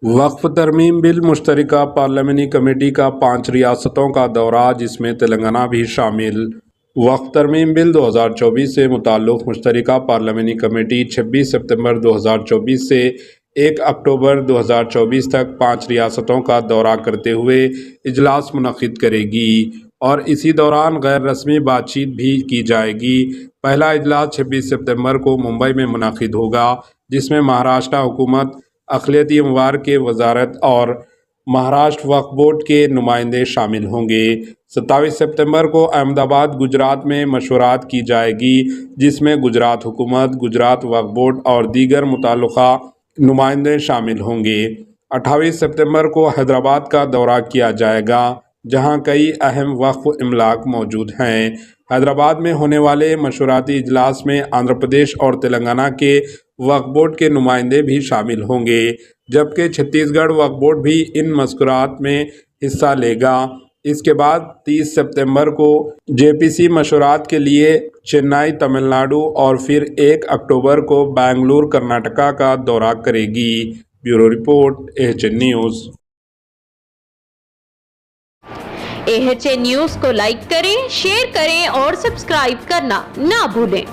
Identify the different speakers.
Speaker 1: वक्फ तरमीम bill मुश्तरका parliamentary committee का 5 रियासतों का दौरा, जिसमें तेलंगाना भी शामिल। वक्फ तरमीम बिल 2024 से मुताल्लिक़ मुश्तरका पार्लियामानी कमेटी 26 सितंबर 2024 से 1 अक्टूबर 2024 तक 5 रियासतों का दौरा करते हुए इजलास मुनक़िद करेगी और इसी दौरान गैर रस्मी बातचीत भी की जाएगी। पहला इजलास 26 सितंबर को मुंबई में मुनक़िद होगा, जिसमें महाराष्ट्र हुकूमत, अक़लियती अमवार के वजारत और महाराष्ट्र वक्फ बोर्ड के नुमाइंदे शामिल होंगे। 27 सितंबर को अहमदाबाद गुजरात में मशवरात की जाएगी, जिसमें गुजरात हुकूमत, गुजरात वक्फ बोर्ड और दीगर मुताल्लिक़ा नुमाइंदे शामिल होंगे। 28 सितंबर को हैदराबाद का दौरा किया जाएगा, जहां कई अहम वक्फ इमलाक मौजूद हैं। हैदराबाद में होने वाले मशवराती इजलास में आंध्र प्रदेश और तेलंगाना के वक्फ बोर्ड के नुमाइंदे भी शामिल होंगे, जबकि छत्तीसगढ़ वक्फ बोर्ड भी इन मज़कूरात में हिस्सा लेगा। इसके बाद 30 सितंबर को जेपीसी मशवरात के लिए चेन्नई तमिलनाडु और फिर 1 अक्टूबर को बेंगलुरु कर्नाटका का दौरा करेगी। Bureau report, AHN news.
Speaker 2: AHN news को लाइक करें, शेयर करें और सब्सक्राइब करना ना भूलें।